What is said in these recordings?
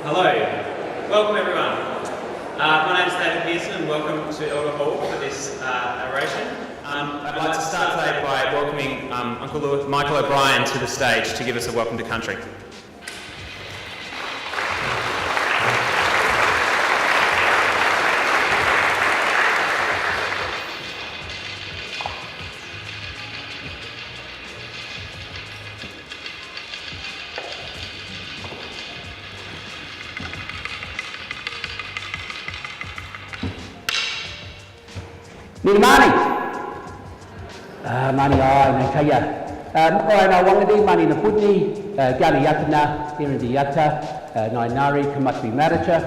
Hello, welcome everyone. My name is David Pearson and welcome to Elder Hall for this oration. I'd like to start today by welcoming Uncle Michael O'Brien to the stage to give us a welcome to country. Mani mani ai nai kaya oi na wangadi mani na putni gani yatana irindi yata nai nari kamatbi marita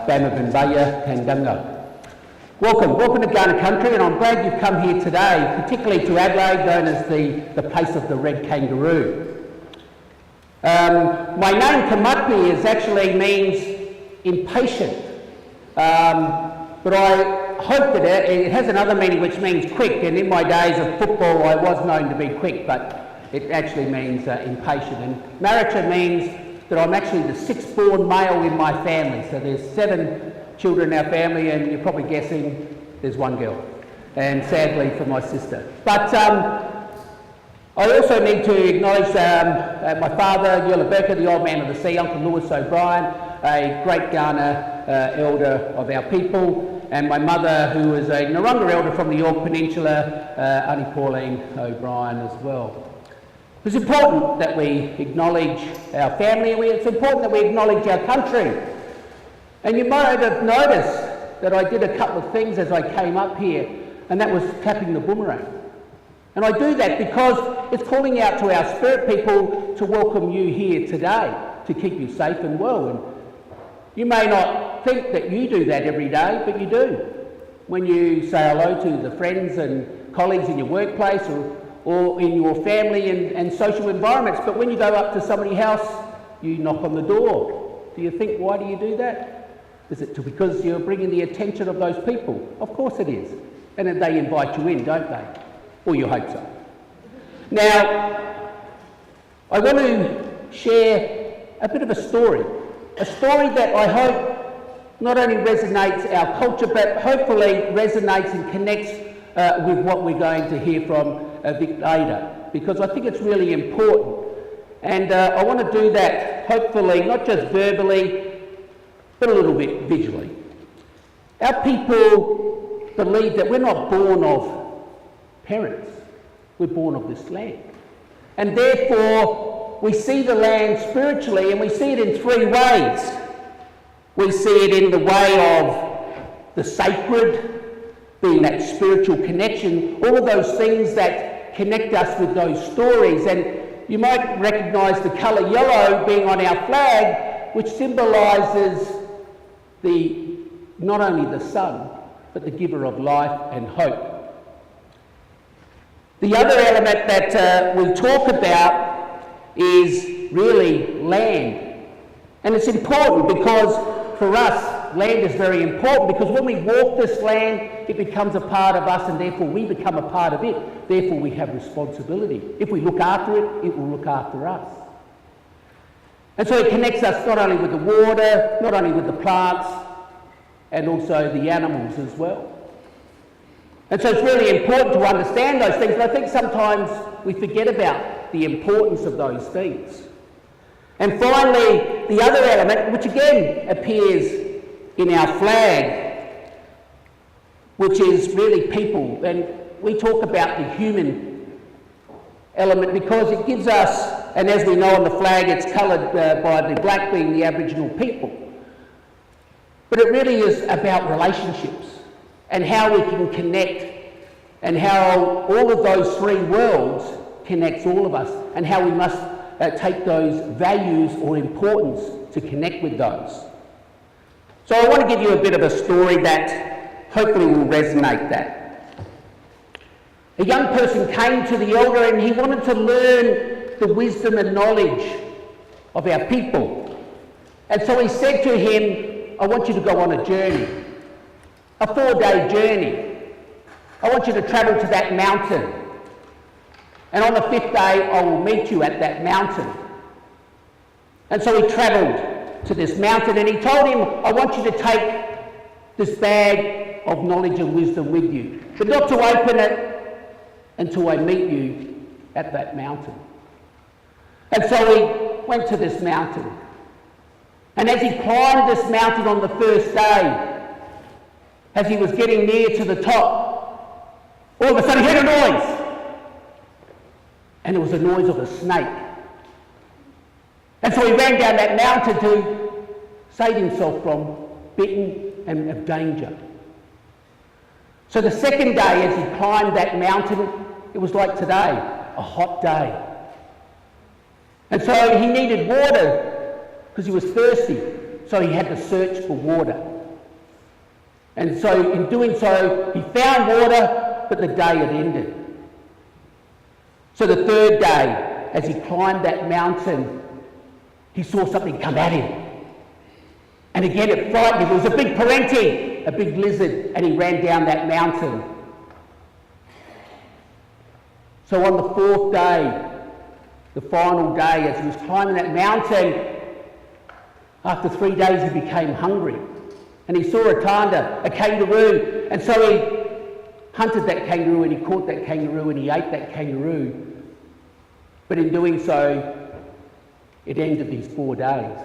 bama binbaya kanganga. Welcome to Ghana country, and I'm glad you've come here today, particularly to Adelaide, known as the place of the red kangaroo. My name Kamatbi actually means impatient, but I hope that it has another meaning which means quick, and in my days of football I was known to be quick, but it actually means impatient. And Marita means that I'm actually the sixth born male in my family, so there's 7 children in our family, and you're probably guessing there's 1 girl, and sadly for my sister. But I also need to acknowledge my father, Livability, the old man of the sea, Uncle Lewis O'Brien, a great Ghana elder of our people, and my mother, who is a Narungga elder from the York Peninsula, Auntie Pauline O'Brien as well. It's important that we acknowledge our family, it's important that we acknowledge our country. And you might have noticed that I did a couple of things as I came up here, and that was tapping the boomerang. And I do that because it's calling out to our spirit people to welcome you here today, to keep you safe and well. And you may not think that you do that every day, but you do. When you say hello to the friends and colleagues in your workplace or in your family and social environments, but when you go up to somebody's house, you knock on the door. Do you think, why do you do that? Is it because you're bringing the attention of those people? Of course it is. And then they invite you in, don't they? Or you hope so. Now, I want to share a bit of a story that I hope not only resonates our culture, but hopefully resonates and connects with what we're going to hear from Vic later, because I think it's really important. And I want to do that, hopefully, not just verbally, but a little bit visually. Our people believe that we're not born of parents, we're born of this land. And therefore, we see the land spiritually, and we see it in 3 ways. We see it in the way of the sacred, being that spiritual connection, all of those things that connect us with those stories. And you might recognise the colour yellow being on our flag, which symbolises not only the sun, but the giver of life and hope. The other element that we talk about is really land. And it's important because for us, land is very important, because when we walk this land, it becomes a part of us, and therefore we become a part of it. Therefore we have responsibility. If we look after it, it will look after us. And so it connects us not only with the water, not only with the plants, and also the animals as well. And so it's really important to understand those things, but I think sometimes we forget about the importance of those things. And finally, the other element, which again appears in our flag, which is really people. And we talk about the human element because it gives us, and as we know on the flag, it's coloured by the black being the Aboriginal people. But it really is about relationships and how we can connect, and how all of those 3 worlds connects all of us, and how we must take those values or importance to connect with those. So I want to give you a bit of a story that hopefully will resonate that. A young person came to the elder and he wanted to learn the wisdom and knowledge of our people. And so he said to him, I want you to go on a journey, a 4-day journey. I want you to travel to that mountain. And on the 5th day, I will meet you at that mountain. And so he travelled to this mountain, and he told him, I want you to take this bag of knowledge and wisdom with you, but not to open it until I meet you at that mountain. And so he went to this mountain. And as he climbed this mountain on the first day, as he was getting near to the top, all of a sudden he heard a noise. And it was the noise of a snake. And so he ran down that mountain to save himself from bitten and of danger. So the second day, as he climbed that mountain, it was like today, a hot day. And so he needed water because he was thirsty. So he had to search for water. And so in doing so, he found water, but the day had ended. So the third day, as he climbed that mountain, he saw something come at him. And again, it frightened him. It was a big parenti, a big lizard, and he ran down that mountain. So on the fourth day, the final day, as he was climbing that mountain, after 3 days he became hungry. And he saw a tanda, a kangaroo, and so he hunted that kangaroo and he caught that kangaroo and he ate that kangaroo. But in doing so, it ended these 4 days.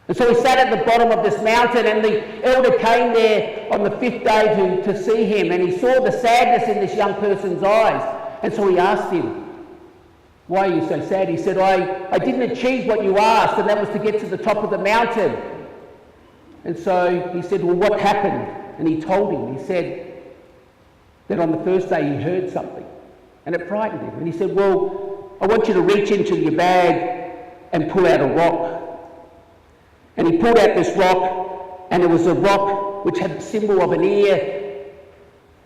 And so he sat at the bottom of this mountain, and the elder came there on the 5th day to see him, and he saw the sadness in this young person's eyes. And so he asked him, why are you so sad? He said, I didn't achieve what you asked, and that was to get to the top of the mountain. And so he said, well, what happened? And he told him. He said that on the first day he heard something, and it frightened him. And he said, well, I want you to reach into your bag and pull out a rock. And he pulled out this rock, and it was a rock which had the symbol of an ear.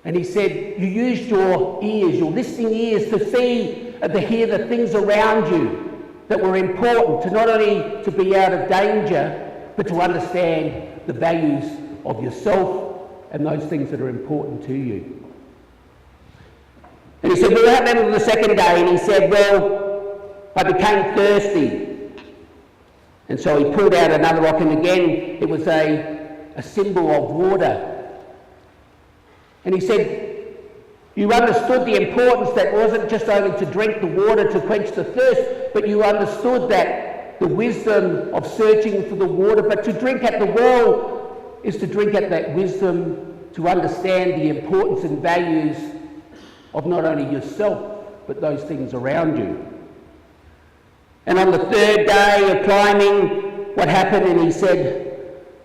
And he said, you used your ears, your listening ears, to see and to hear the things around you that were important, to not only to be out of danger, but to understand the values of yourself and those things that are important to you. And he said, well, what happened on the second day? And he said, well, I became thirsty. And so he pulled out another rock, and again, it was a symbol of water. And he said, you understood the importance that wasn't just only to drink the water to quench the thirst, but you understood that the wisdom of searching for the water, but to drink at the well is to drink at that wisdom, to understand the importance and values of not only yourself, but those things around you. And on the third day of climbing, what happened? And he said,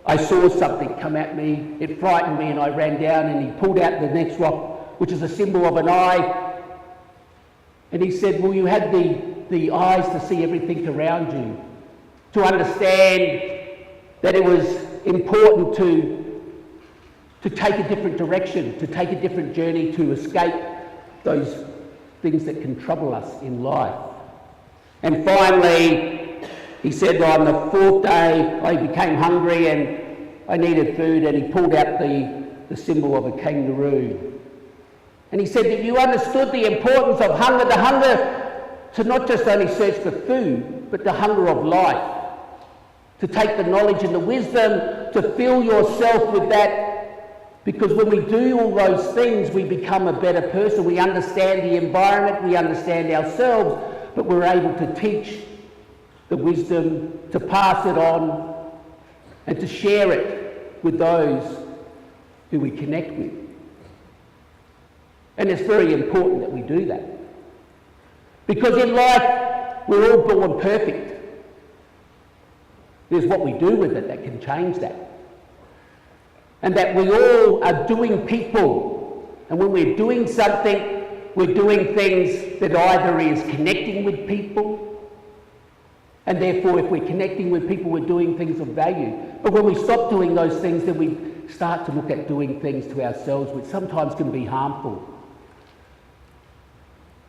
I saw something come at me. It frightened me, and I ran down, and he pulled out the next rock, which is a symbol of an eye. And he said, well, you had the eyes to see everything around you, to understand that it was important to take a different direction, to take a different journey, to escape those things that can trouble us in life. And finally, he said, on the 4th day, I became hungry and I needed food, and he pulled out the symbol of a kangaroo. And he said that you understood the importance of hunger, the hunger to not just only search for food, but the hunger of life, to take the knowledge and the wisdom, to fill yourself with that, because when we do all those things, we become a better person. We understand the environment, we understand ourselves, but we're able to teach the wisdom, to pass it on, and to share it with those who we connect with. And it's very important that we do that. Because in life, we're all born perfect. There's what we do with it that can change that. And that we all are doing people. And when we're doing something, we're doing things that either is connecting with people, and therefore if we're connecting with people, we're doing things of value. But when we stop doing those things, then we start to look at doing things to ourselves, which sometimes can be harmful.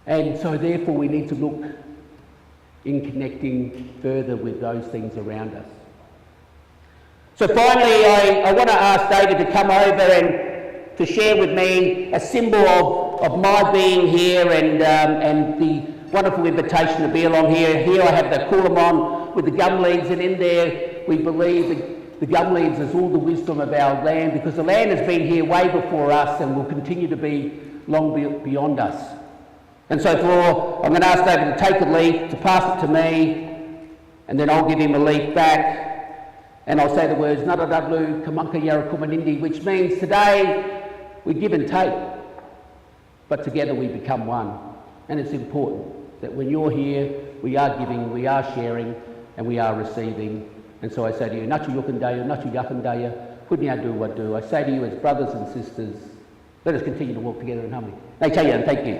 And so therefore we need to look in connecting further with those things around us. So finally, I want to ask David to come over and to share with me a symbol of my being here and wonderful invitation to be along here. Here I have the coolamon with the gum leaves, and in there we believe the gum leaves is all the wisdom of our land, because the land has been here way before us and will continue to be long beyond us. And so I'm going to ask David to take a leaf, to pass it to me, and then I'll give him a leaf back, and I'll say the words Naradadlu Kamanka Yarakumanindi, which means today we give and take, but together we become one. And it's important that when you're here, we are giving, we are sharing, and we are receiving. And so I say to you, Nachu Yukandaya, Nachu Yakandaya, Punya do what do. I say to you as brothers and sisters, let us continue to walk together in harmony. And thank you.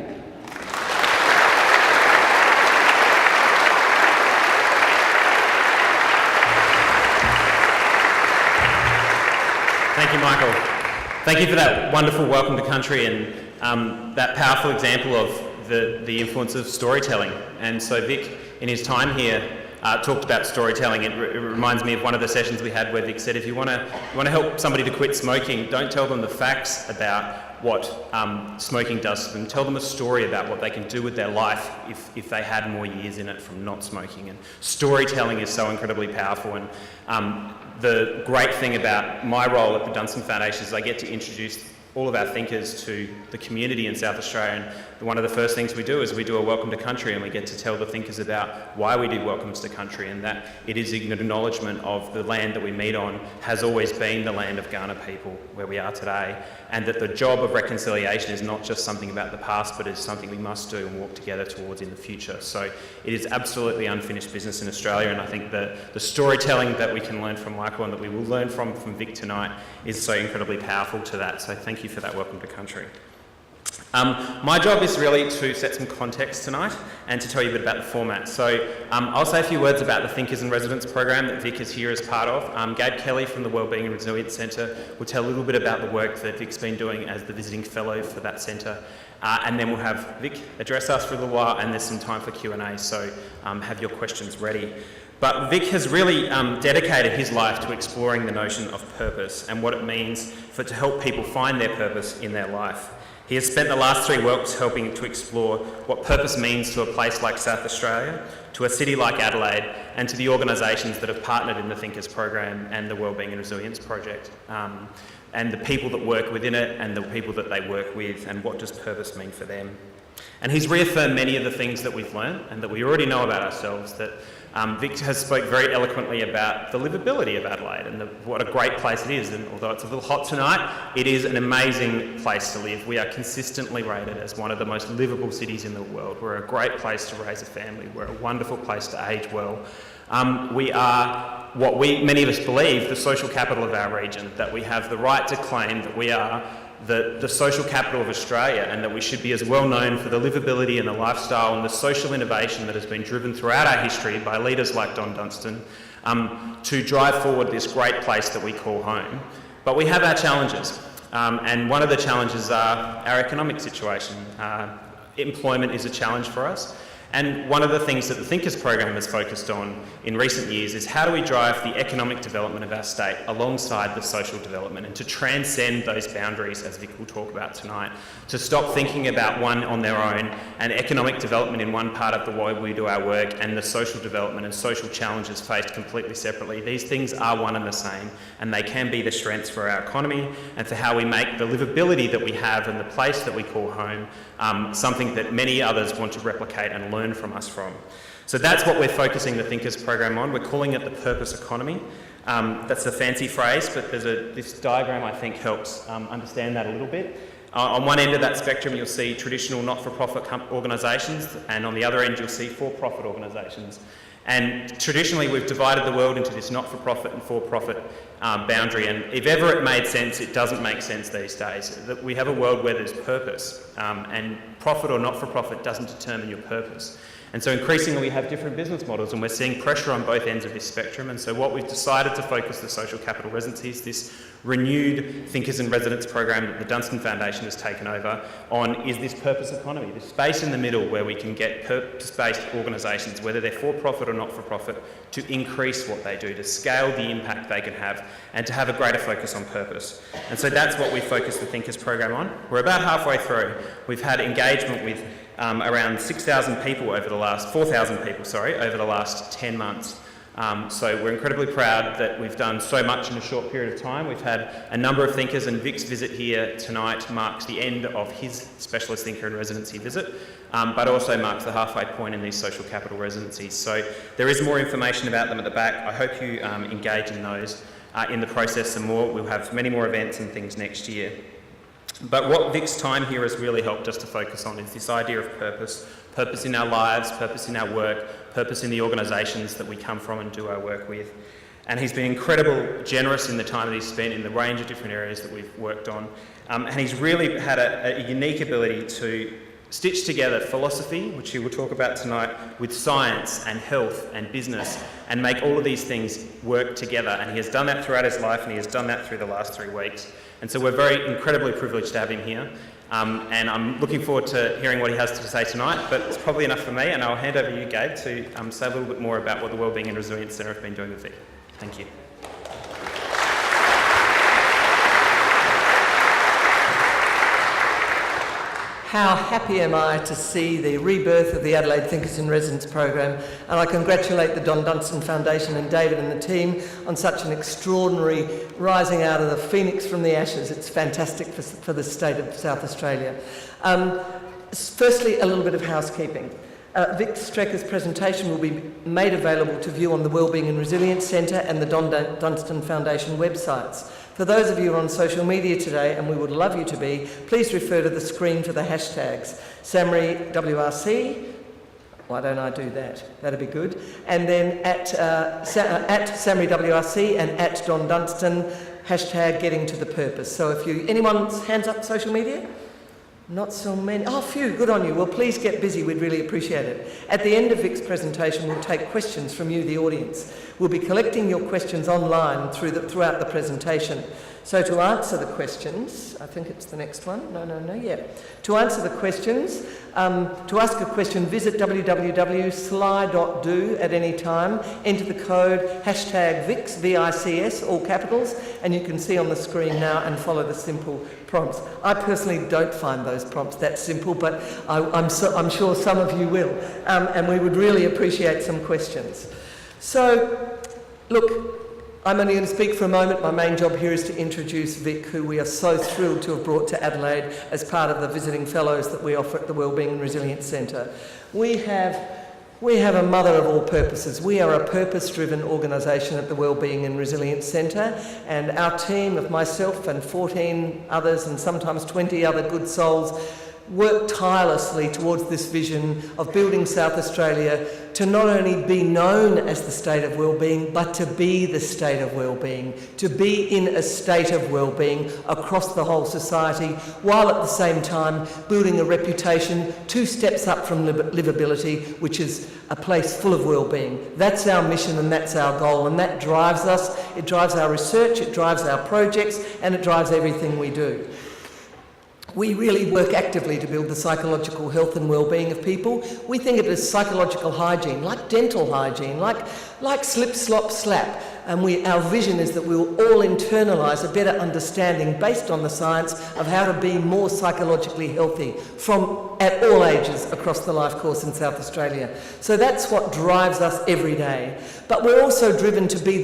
Thank you, Michael. Thank you for that wonderful welcome to country and that powerful example of the influence of storytelling. And so Vic, in his time here, talked about storytelling. It reminds me of one of the sessions we had where Vic said, if you want to help somebody to quit smoking, don't tell them the facts about what smoking does to them. Tell them a story about what they can do with their life if they had more years in it from not smoking. And storytelling is so incredibly powerful. And the great thing about my role at the Dunstan Foundation is I get to introduce all of our thinkers to the community in South Australia, and one of the first things we do is we do a welcome to country, and we get to tell the thinkers about why we do welcomes to country, and that it is an acknowledgement of the land that we meet on has always been the land of Kaurna people where we are today, and that the job of reconciliation is not just something about the past, but is something we must do and walk together towards in the future. So it is absolutely unfinished business in Australia, and I think the storytelling that we can learn from Michael and that we will learn from Vic tonight is so incredibly powerful to that. So thank you for that welcome to country. My job is really to set some context tonight and to tell you a bit about the format. So I'll say a few words about the Thinkers in Residence program that Vic is here as part of. Gabe Kelly from the Wellbeing and Resilience Centre will tell a little bit about the work that Vic's been doing as the visiting fellow for that centre. And then we'll have Vic address us for a little while, and there's some time for Q&A, so have your questions ready. But Vic has really dedicated his life to exploring the notion of purpose and what it means to help people find their purpose in their life. He has spent the last 3 weeks helping to explore what purpose means to a place like South Australia, to a city like Adelaide, and to the organisations that have partnered in the Thinkers program and the Wellbeing and Resilience project, and the people that work within it and the people that they work with, and what does purpose mean for them. And he's reaffirmed many of the things that we've learned and that we already know about ourselves, that Vic has spoke very eloquently about the livability of Adelaide and what a great place it is. And although it's a little hot tonight, it is an amazing place to live. We are consistently rated as one of the most livable cities in the world. We're a great place to raise a family. We're a wonderful place to age well. We are what many of us believe, the social capital of our region, that we have the right to claim that we are the social capital of Australia, and that we should be as well known for the livability and the lifestyle and the social innovation that has been driven throughout our history by leaders like Don Dunstan to drive forward this great place that we call home. But we have our challenges, and one of the challenges are our economic situation. Employment is a challenge for us. And one of the things that the Thinkers program has focused on in recent years is how do we drive the economic development of our state alongside the social development, and to transcend those boundaries, as Vic will talk about tonight, to stop thinking about one on their own and economic development in one part of the way we do our work and the social development and social challenges faced completely separately. These things are one and the same, and they can be the strengths for our economy and for how we make the livability that we have and the place that we call home something that many others want to replicate and learn from us from. So that's what we're focusing the Thinkers program on. We're calling it the purpose economy. That's a fancy phrase, but this diagram I think helps understand that a little bit. On one end of that spectrum you'll see traditional not-for-profit organisations, and on the other end you'll see for-profit organisations. And traditionally we've divided the world into this not-for-profit and for-profit boundary, and if ever it made sense, it doesn't make sense these days. That we have a world where there's purpose, and profit or not-for-profit doesn't determine your purpose. And so increasingly we have different business models, and we're seeing pressure on both ends of this spectrum. And so what we've decided to focus the social capital residencies, this renewed Thinkers in Residence program that the Dunstan Foundation has taken over on, is this purpose economy, this space in the middle where we can get purpose-based organisations, whether they're for-profit or not-for-profit, to increase what they do, to scale the impact they can have, and to have a greater focus on purpose. And so that's what we focus the Thinkers program on. We're about halfway through. We've had engagement with around 4,000 people over the last 10 months. So we're incredibly proud that we've done so much in a short period of time. We've had a number of thinkers, and Vic's visit here tonight marks the end of his specialist thinker and residency visit, but also marks the halfway point in these social capital residencies. So there is more information about them at the back. I hope you engage in those in the process some more. We'll have many more events and things next year. But what Vic's time here has really helped us to focus on is this idea of purpose. Purpose in our lives, purpose in our work, purpose in the organisations that we come from and do our work with. And he's been incredibly generous in the time that he's spent in the range of different areas that we've worked on. And he's really had a unique ability to stitch together philosophy, which he will talk about tonight, with science and health and business, and make all of these things work together. And he has done that throughout his life, and he has done that through the last 3 weeks. And so we're very incredibly privileged to have him here. And I'm looking forward to hearing what he has to say tonight, but it's probably enough for me, and I'll hand over to you, Gabe, to say a little bit more about what the Wellbeing and Resilience Centre have been doing with Vic. Thank you. How happy am I to see the rebirth of the Adelaide Thinkers in Residence program, and I congratulate the Dunstan Foundation and David and the team on such an extraordinary rising out of the phoenix from the ashes. It's fantastic for the state of South Australia. Firstly, a little bit of housekeeping. Vic Strecher's presentation will be made available to view on the Wellbeing and Resilience Centre and the Dunstan Foundation websites. For those of you who are on social media today, and we would love you to be, please refer to the screen for the hashtags. SamryWRC, why don't I do that? That'd be good. And then at SamryWRC and at Don Dunstan, hashtag getting to the purpose. So if you, anyone's hands up social media? Not so many. Oh, phew, good on you. Well, please get busy. We'd really appreciate it. At the end of Vic's presentation, we'll take questions from you, the audience. We'll be collecting your questions online throughout the presentation. So to answer the questions, I think it's the next one. Yeah. To answer the questions, to ask a question, visit www.sly.do at any time. Enter the code #VICS, V-I-C-S, all capitals, and you can see on the screen now and follow the simple prompts. I personally don't find those prompts that simple, but I'm sure some of you will, and we would really appreciate some questions. So, look, I'm only going to speak for a moment. My main job here is to introduce Vic, who we are so thrilled to have brought to Adelaide as part of the visiting fellows that we offer at the Wellbeing and Resilience Centre. We have a mother of all purposes. We are a purpose-driven organisation at the Wellbeing and Resilience Centre, and our team of myself and 14 others and sometimes 20 other good souls work tirelessly towards this vision of building South Australia to not only be known as the state of wellbeing, but to be the state of wellbeing, to be in a state of wellbeing across the whole society, while at the same time building a reputation 2 steps up from livability, which is a place full of wellbeing. That's our mission and that's our goal, and that drives us. It drives our research, it drives our projects, and it drives everything we do. We really work actively to build the psychological health and well-being of people. We think of it as psychological hygiene, like dental hygiene, like slip, slop, slap. And our vision is that we will all internalise a better understanding based on the science of how to be more psychologically healthy at all ages across the life course in South Australia. So that's what drives us every day. But we're also driven to be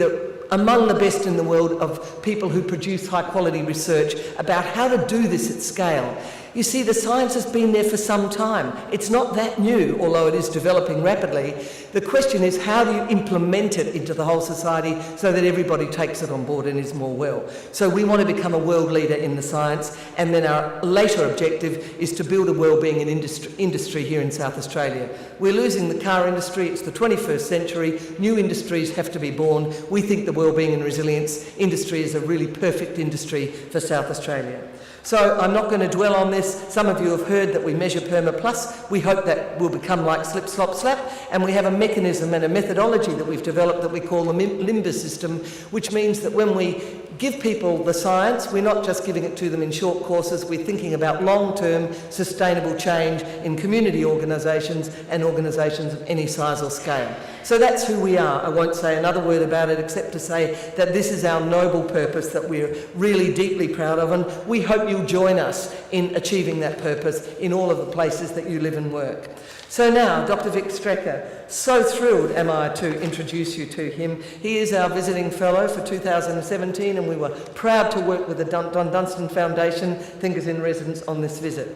among the best in the world of people who produce high quality research about how to do this at scale. You see, the science has been there for some time. It's not that new, although it is developing rapidly. The question is, how do you implement it into the whole society so that everybody takes it on board and is more well? So we want to become a world leader in the science, and then our later objective is to build a wellbeing industry here in South Australia. We're losing the car industry. It's the 21st century. New industries have to be born. We think the wellbeing and resilience industry is a really perfect industry for South Australia. So I'm not going to dwell on this. Some of you have heard that we measure PERMA Plus. We hope that will become like slip, slop, slap. And we have a mechanism and a methodology that we've developed that we call the LIMBER system, which means that when we give people the science. We're not just giving it to them in short courses. We're thinking about long-term sustainable change in community organisations and organisations of any size or scale. So that's who we are. I won't say another word about it except to say that this is our noble purpose that we're really deeply proud of, and we hope you'll join us in achieving that purpose in all of the places that you live and work. So now, Dr. Vic Strecher, so thrilled am I to introduce you to him. He is our visiting fellow for 2017, and we were proud to work with the Dunstan Foundation Thinkers in Residence on this visit.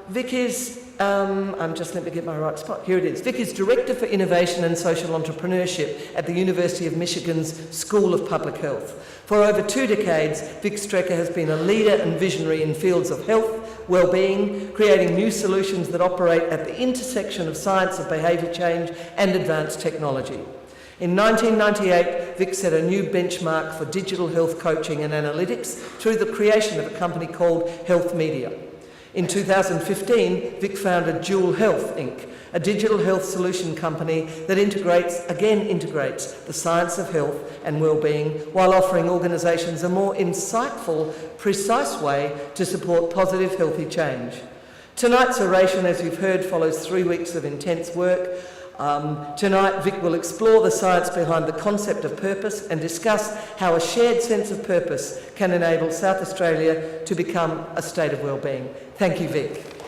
Vic is, let me get my right spot. Here it is. Vic is Director for Innovation and Social Entrepreneurship at the University of Michigan's School of Public Health. For over 2 decades, Vic Strecher has been a leader and visionary in fields of health, well-being, creating new solutions that operate at the intersection of science of behaviour change and advanced technology. In 1998, Vic set a new benchmark for digital health coaching and analytics through the creation of a company called Health Media. In 2015, Vic founded Dual Health Inc., a digital health solution company that integrates the science of health and well-being while offering organisations a more insightful, precise way to support positive, healthy change. Tonight's oration, as you've heard, follows 3 weeks of intense work. Tonight, Vic will explore the science behind the concept of purpose and discuss how a shared sense of purpose can enable South Australia to become a state of well-being. Thank you, Vic.